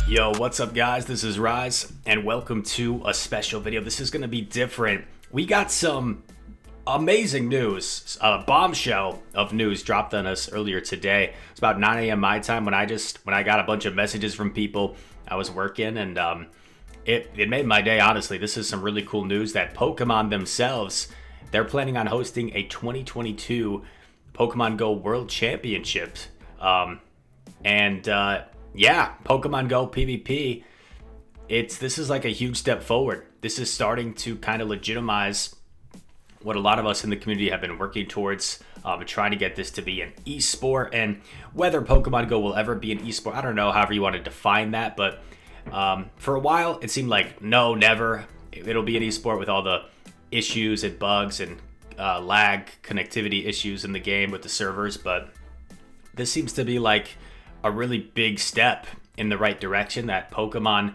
Yo, what's up guys? This is Rise and welcome to a special video. This is going to be different. We got some amazing news, a bombshell of news dropped on us earlier today. It's about 9 a.m. my time when I got a bunch of messages from people. I was working and it made my day, honestly. This is some really cool news that Pokemon themselves, they're planning on hosting a 2022 Pokemon GO World Championship. Yeah, Pokemon GO PvP, this is like a huge step forward. This is starting to kind of legitimize what a lot of us in the community have been working towards, trying to get this to be an esport. And whether Pokemon GO will ever be an esport, I don't know, however you want to define that, but for a while it seemed like no, never, it'll be an esport with all the issues and bugs and lag connectivity issues in the game with the servers. But this seems to be like a really big step in the right direction, that Pokemon,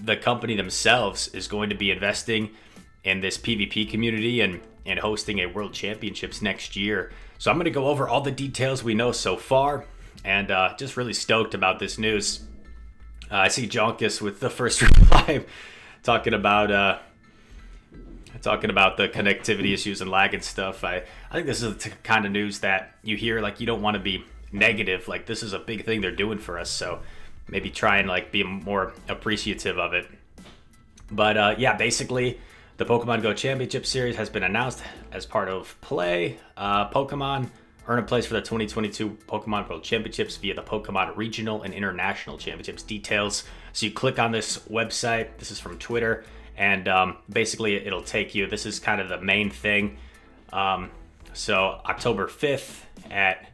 the company themselves, is going to be investing in this PvP community and hosting a World Championships next year. So I'm going to go over all the details we know so far, and just really stoked about this news. I see Jonkus with the first reply talking about the connectivity issues and lag and stuff. I think this is the kind of news that you hear, like, you don't want to be negative. Like, this is a big thing they're doing for us, so maybe try and like be more appreciative of it. But yeah, basically the Pokemon GO Championship Series has been announced as part of Play. Pokemon earn a place for the 2022 Pokemon World Championships via the Pokemon Regional and International Championships details. So you click on this website, this is from Twitter, and basically it'll take you, this is kind of the main thing. So October 5th at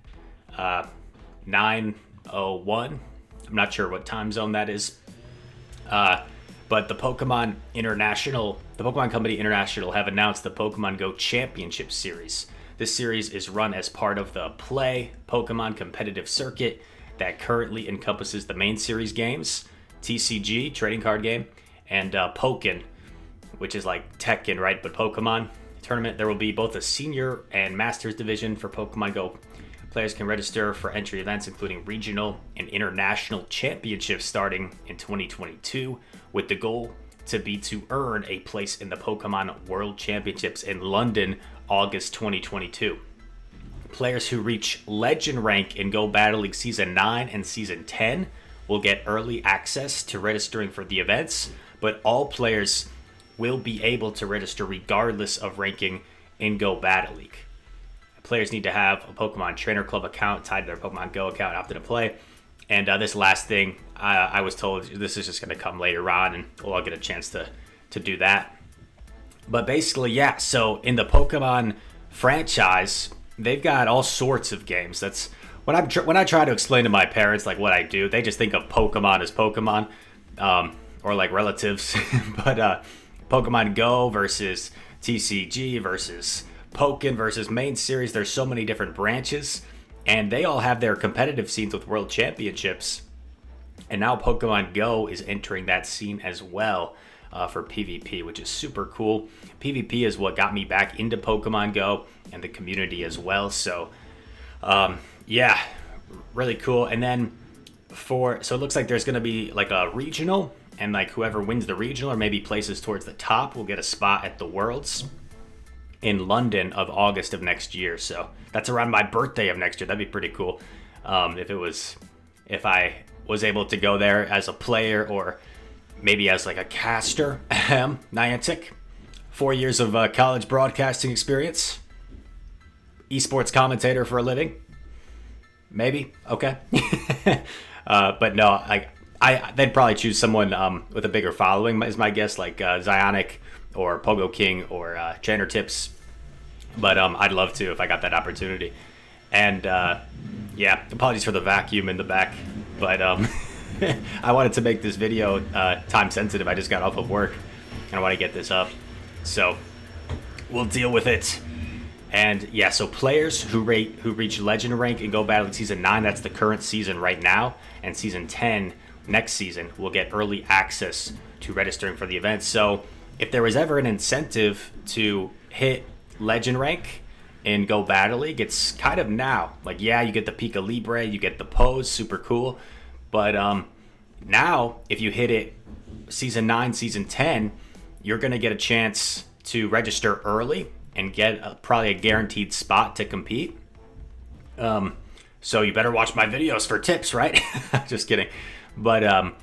9:01. I'm not sure what time zone that is. But the Pokemon Company International have announced the Pokemon GO Championship Series. This series is run as part of the Play Pokemon competitive circuit that currently encompasses the main series games, TCG, trading card game, and Pokken, which is like Tekken, right? But Pokemon tournament. There will be both a senior and masters division for Pokemon GO. Players can register for entry events including regional and international championships starting in 2022, with the goal to earn a place in the Pokemon World Championships in London, August 2022. Players who reach Legend rank in GO Battle League Season 9 and Season 10 will get early access to registering for the events, but all players will be able to register regardless of ranking in GO Battle League. Players need to have a Pokemon Trainer Club account tied to their Pokemon GO account opted to play. And this last thing, I was told this is just going to come later on, and we'll all get a chance to do that. But basically, yeah, so in the Pokemon franchise, they've got all sorts of games. That's when I try to explain to my parents like what I do, they just think of Pokemon as Pokemon, or like relatives. But Pokemon GO versus TCG versus Pokken versus main series, there's so many different branches, and they all have their competitive scenes with World Championships. And now Pokemon GO is entering that scene as well for PvP, which is super cool. PvP is what got me back into Pokemon GO and the community as well. So yeah, really cool. And then so it looks like there's going to be like a regional, and like whoever wins the regional or maybe places towards the top will get a spot at the Worlds in London of August of next year. So that's around my birthday of next year. That'd be pretty cool. If I was able to go there as a player or maybe as like a caster. Niantic, 4 years of college broadcasting experience, esports commentator for a living, maybe. Okay. But no, they'd probably choose someone with a bigger following is my guess, like Zionic or Pogo King or Trainer Tips. But I'd love to if I got that opportunity. And yeah, apologies for the vacuum in the back, but I wanted to make this video time sensitive. I just got off of work and I want to get this up, so we'll deal with it. And yeah, so players who reach Legend rank in GO Battle League Season 9, that's the current season right now, and Season 10 next season, will get early access to registering for the event. So if there was ever an incentive to hit Legend rank in GO Battle League, it's kind of now. Like, yeah, you get the Pika Libre, you get the pose, super cool, but Now, if you hit it season 9, season 10, you're going to get a chance to register early and get probably a guaranteed spot to compete. So you better watch my videos for tips, right? Just kidding. But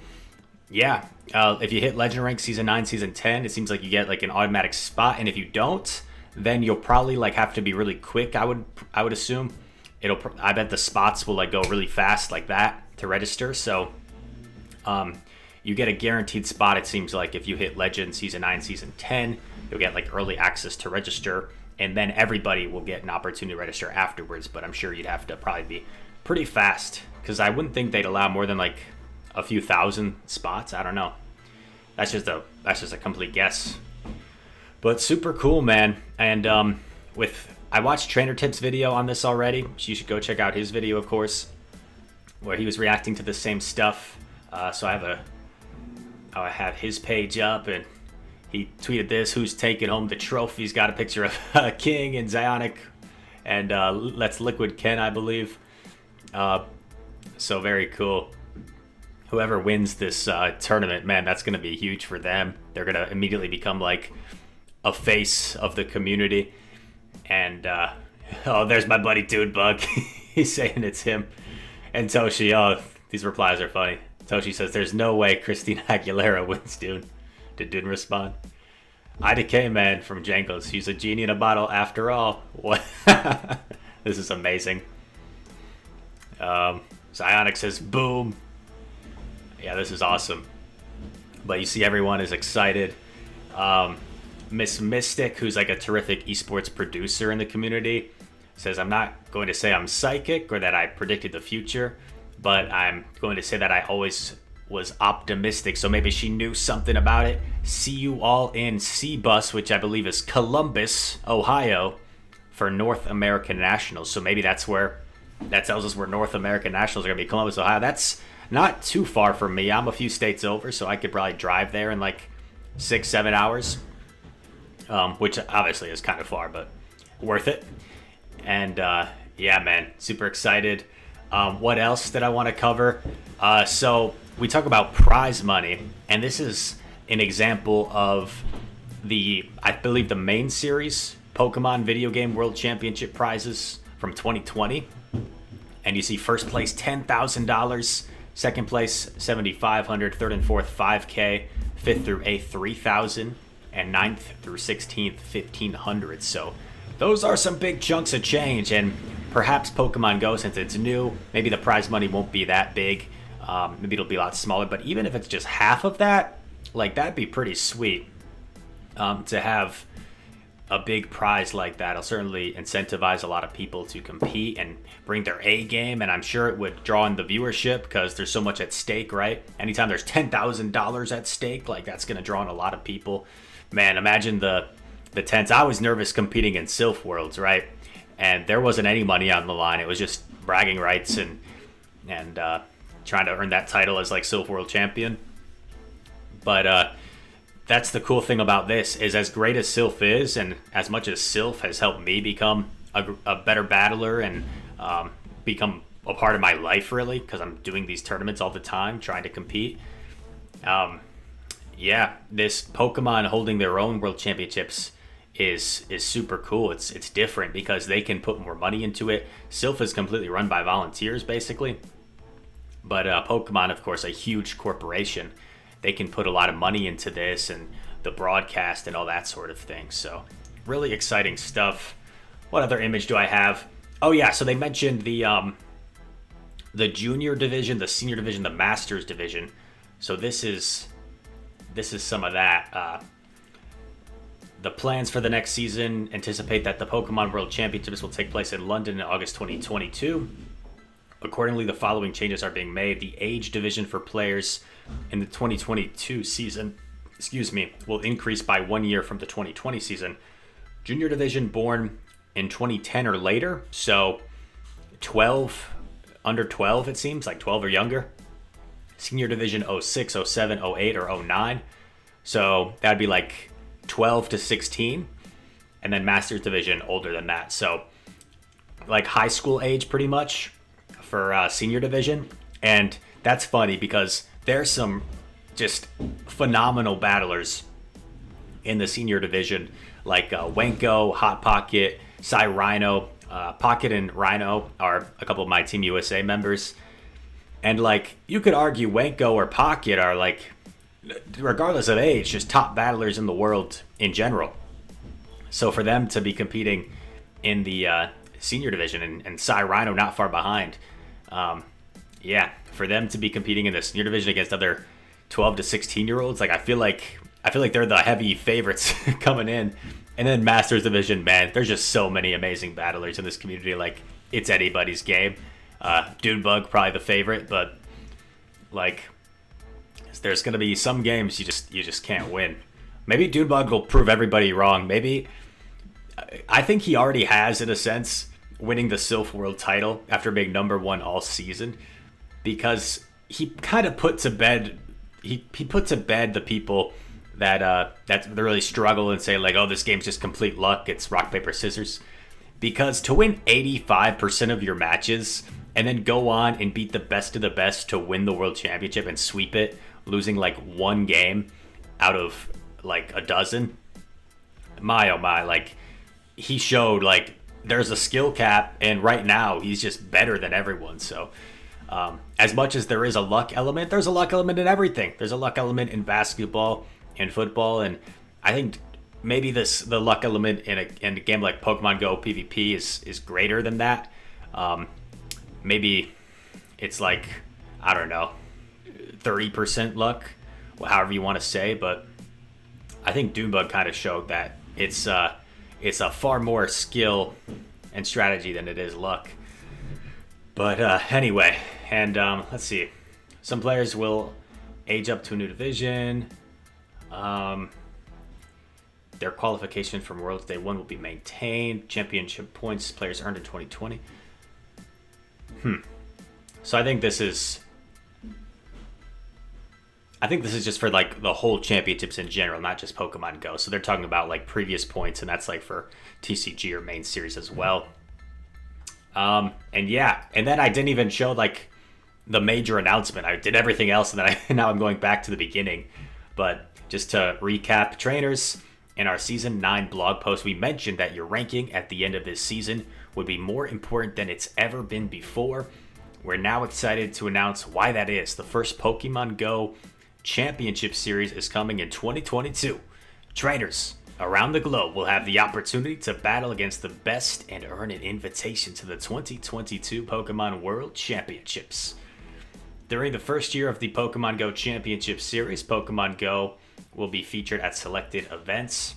yeah, if you hit Legend Rank season 9, season 10, it seems like you get like an automatic spot. And if you don't, then you'll probably like have to be really quick. I would assume I bet the spots will like go really fast like that to register. So you get a guaranteed spot. It seems like if you hit Legend season 9, season 10, you'll get like early access to register. And then everybody will get an opportunity to register afterwards. But I'm sure you'd have to probably be pretty fast, because I wouldn't think they'd allow more than like a few thousand spots. I don't know. That's just a complete guess. But super cool, man. And I watched Trainer Tip's video on this already. So you should go check out his video, of course, where he was reacting to the same stuff. So I have his page up, and he tweeted this: "Who's taking home the trophy?" He's got a picture of King and Zionic, and Let's Liquid Ken, I believe. So very cool. Whoever wins this tournament, man, that's going to be huge for them. They're going to immediately become like a face of the community. And oh, there's my buddy Dude Bug. He's saying it's him. And Toshi, oh, these replies are funny. Toshi says, "There's no way Christina Aguilera wins, dude." Did Dude respond? IDK, man, from Jangles. She's a genie in a bottle after all. What? This is amazing. Zionic says, "Boom." Yeah, this is awesome. But you see everyone is excited. Miss Mystic, who's like a terrific esports producer in the community, says, "I'm not going to say I'm psychic or that I predicted the future, but I'm going to say that I always was optimistic." So maybe she knew something about it. "See you all in C-Bus," which I believe is Columbus, Ohio, for North American Nationals. So maybe that tells us where North American Nationals are going to be, Columbus, Ohio. That's not too far from me. I'm a few states over, so I could probably drive there in like 6-7 hours, which obviously is kind of far, but worth it. And yeah, man, super excited. What else did I want to cover? So we talk about prize money, and this is an example of I believe the main series Pokemon Video Game World Championship prizes from 2020. And you see first place $10,000, second place $7,500, third and fourth $5K, fifth through eighth $3,000, and ninth through 16th $1,500. So those are some big chunks of change. And perhaps Pokemon Go, since it's new, maybe the prize money won't be that big. Maybe it'll be a lot smaller. But even if it's just half of that, like that'd be pretty sweet to have a big prize like that. It'll certainly incentivize a lot of people to compete and bring their A game, and I'm sure it would draw in the viewership because there's so much at stake, right? Anytime there's $10,000 at stake, like that's going to draw in a lot of people. Man, imagine the tense. I was nervous competing in Sylph Worlds, right? And there wasn't any money on the line. It was just bragging rights and trying to earn that title as like Sylph World Champion. But that's the cool thing about this, is as great as Sylph is, and as much as Sylph has helped me become a better battler and become a part of my life, really, because I'm doing these tournaments all the time, trying to compete. Yeah, this Pokemon holding their own World Championships is super cool. It's different because they can put more money into it. Sylph is completely run by volunteers, basically. But Pokemon, of course, a huge corporation. They can put a lot of money into this and the broadcast and all that sort of thing. So really exciting stuff. What other image do I have? Oh yeah, so they mentioned the junior division, the senior division, the masters division. So this is some of that. The plans for the next season anticipate that the Pokemon World Championships will take place in London in August 2022. Accordingly, the following changes are being made. The age division for players in the 2022 season, will increase by 1 year from the 2020 season. Junior division born in 2010 or later, so 12, under 12 it seems, like 12 or younger. Senior division 06, 07, 08, or 09. So that'd be like 12 to 16. And then Masters division older than that. So like high school age pretty much for senior division. And that's funny because there's some just phenomenal battlers in the senior division, like Wenko, Hot Pocket, Cy Rhino. Pocket and Rhino are a couple of my Team USA members. And, like, you could argue Wenko or Pocket are, like, regardless of age, just top battlers in the world in general. So for them to be competing in the senior division, and Cy Rhino not far behind, for them to be competing in the senior division against other 12 to 16-year-olds, like, I feel like they're the heavy favorites coming in. And then Masters division, man, there's just so many amazing battlers in this community. Like, it's anybody's game. Dunebug probably the favorite, but like, there's gonna be some games you just can't win. Maybe Dunebug will prove everybody wrong. Maybe I think he already has, in a sense, winning the Sylph World title after being #1 all season, because he kind of put to bed the people that really struggle and say, like, oh, this game's just complete luck, it's rock paper scissors. Because to win 85% of your matches and then go on and beat the best of the best to win the world championship and sweep it, losing like one game out of like a dozen, my oh my, like, he showed like there's a skill cap, and right now he's just better than everyone. So as much as there is a luck element, there's a luck element in everything. There's a luck element in basketball and football, and I think maybe the luck element in a game like Pokemon GO PvP is greater than that. Maybe it's like, I don't know, 30% luck, however you want to say, but I think Dunebug kind of showed that it's a far more skill and strategy than it is luck. But anyway, and let's see. Some players will age up to a new division. Their qualification from Worlds Day 1 will be maintained. Championship points players earned in 2020. So I think this is just for like the whole championships in general, not just Pokemon Go. So they're talking about like previous points, and that's like for TCG or main series as well. And then I didn't even show like the major announcement. I did everything else, and then now I'm going back to the beginning. But just to recap, trainers, in our Season 9 blog post, we mentioned that your ranking at the end of this season would be more important than it's ever been before. We're now excited to announce why that is. The first Pokemon Go Championship Series is coming in 2022. Trainers around the globe will have the opportunity to battle against the best and earn an invitation to the 2022 Pokemon World Championships. During the first year of the Pokemon Go Championship Series, Pokemon Go will be featured at selected events,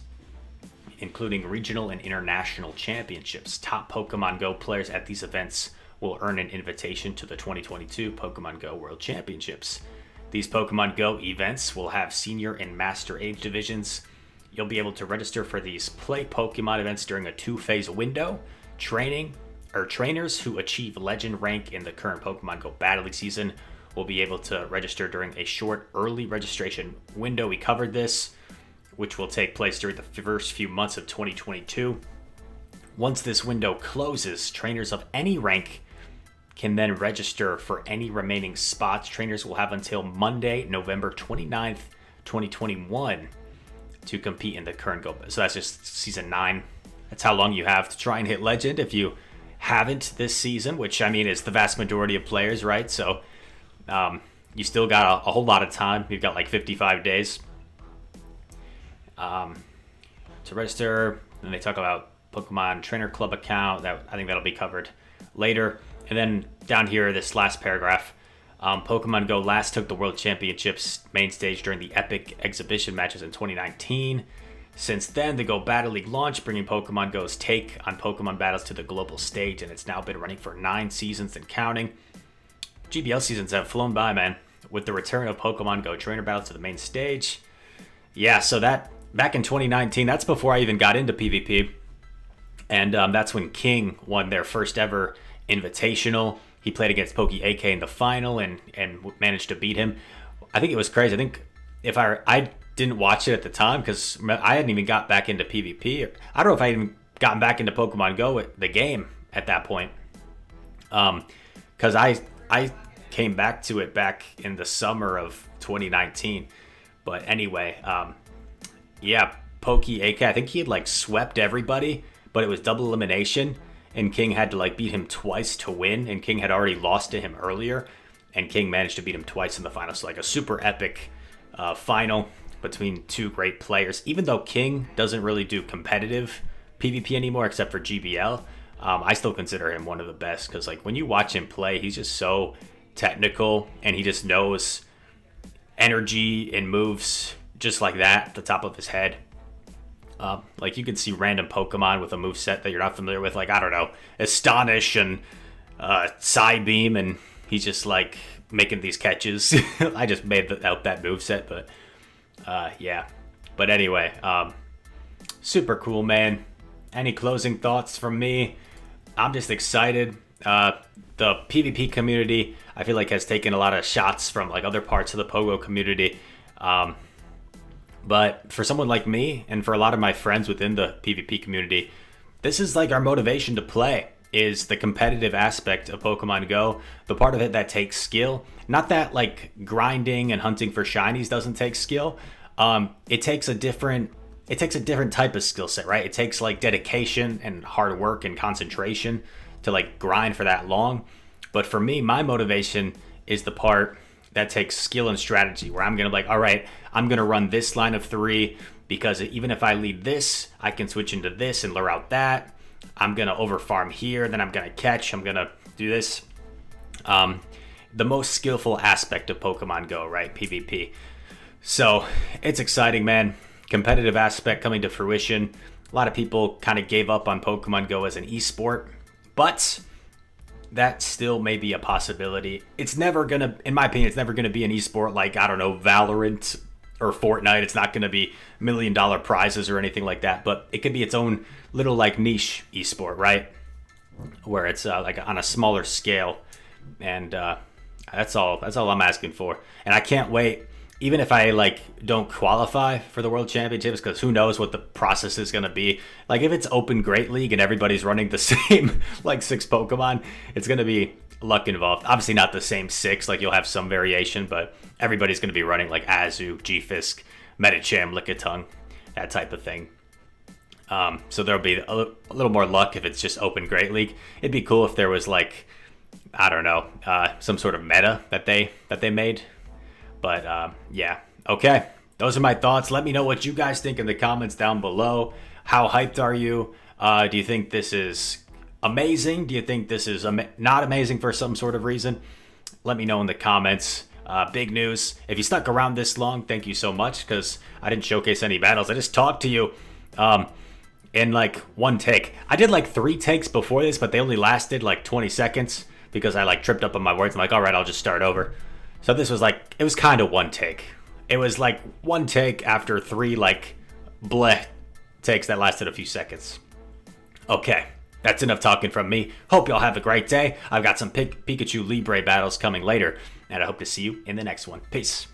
including regional and international championships. Top Pokemon Go players at these events will earn an invitation to the 2022 Pokemon Go World Championships. These Pokemon Go events will have senior and master age divisions. You'll be able to register for these Play Pokemon events during a 2-phase window. Trainers who achieve legend rank in the current Pokemon Go battling season will be able to register during a short early registration window. We covered this, which will take place during the first few months of 2022. Once this window closes, trainers of any rank can then register for any remaining spots. Trainers will have until Monday, November 29th, 2021 to compete in the current Go. So that's just Season 9. That's how long you have to try and hit Legend if you haven't this season, which, I mean, is the vast majority of players, right? So you still got a whole lot of time. You've got like 55 days to register. Then they talk about Pokemon Trainer Club account. I think that'll be covered later. And then down here, this last paragraph, Pokemon Go last took the World Championships main stage during the Epic exhibition matches in 2019. Since then, the Go Battle League launched, bringing Pokemon Go's take on Pokemon battles to the global stage, and it's now been running for 9 seasons and counting. GBL seasons have flown by, man, with the return of Pokemon Go trainer battles to the main stage. Yeah, so that back in 2019, that's before I even got into PvP. And that's when King won their first ever invitational. He played against Poke AK in the final and managed to beat him. I think it was crazy. I think if I didn't watch it at the time because I hadn't even got back into PvP. I don't know if I even gotten back into Pokemon Go, the game, at that point. Because I came back to it back in the summer of 2019. But anyway, yeah, Pokey AK, I think he had like swept everybody, but it was double elimination, and King had to like beat him twice to win, and King had already lost to him earlier, and King managed to beat him twice in the final. So like a super epic final between two great players. Even though King doesn't really do competitive PvP anymore except for GBL, I still consider him one of the best, because like when you watch him play, he's just so technical, and he just knows energy and moves just like that at the top of his head. Like you can see random Pokemon with a moveset that you're not familiar with, like, I don't know, Astonish and Psybeam, and he's just like making these catches. I just made out that moveset, but yeah. But anyway, super cool, man. Any closing thoughts from me? I'm just excited. The PvP community, I feel like, has taken a lot of shots from like other parts of the Pogo community. But for someone like me, and for a lot of my friends within the PvP community, this is like our motivation to play, is the competitive aspect of Pokemon Go, the part of it that takes skill. Not that like grinding and hunting for shinies doesn't take skill. It takes a different type of skill set, right? It takes like dedication and hard work and concentration to like grind for that long. But for me, my motivation is the part that takes skill and strategy, where I'm gonna like, all right, I'm gonna run this line of 3, because even if I lead this, I can switch into this and lure out that. I'm gonna overfarm here, then I'm gonna catch, I'm gonna do this. The most skillful aspect of Pokemon Go, right? PvP. So it's exciting, man. Competitive aspect coming to fruition. A lot of people kind of gave up on Pokemon Go as an esport, but that still may be a possibility. It's never gonna, in my opinion, it's never gonna be an esport like, I don't know, Valorant or Fortnite. It's not gonna be $1 million prizes or anything like that, but it could be its own little like niche esport, right? Where it's like on a smaller scale, and that's all I'm asking for. And I can't wait, even if I like don't qualify for the World Championships, because who knows what the process is going to be. Like if it's open Great League and everybody's running the same like 6 Pokemon, it's going to be luck involved. Obviously not the same 6, like you'll have some variation, but everybody's going to be running like Azu, G-Fisk, Medicham, Lickitung, that type of thing. So there'll be a little more luck if it's just open Great League. It'd be cool if there was like, I don't know, some sort of meta that they made. But yeah, okay. Those are my thoughts. Let me know what you guys think in the comments down below. How hyped are you? Do you think this is amazing? Do you think this is not amazing for some sort of reason? Let me know in the comments. Big news. If you stuck around this long, thank you so much, because I didn't showcase any battles. I just talked to you in like one take. I did like 3 takes before this, but they only lasted like 20 seconds because I like tripped up on my words. I'm like, all right, I'll just start over. So this was like, it was kind of one take. It was like one take after 3 like bleh takes that lasted a few seconds. Okay, that's enough talking from me. Hope y'all have a great day. I've got some Pikachu Libre battles coming later, and I hope to see you in the next one. Peace.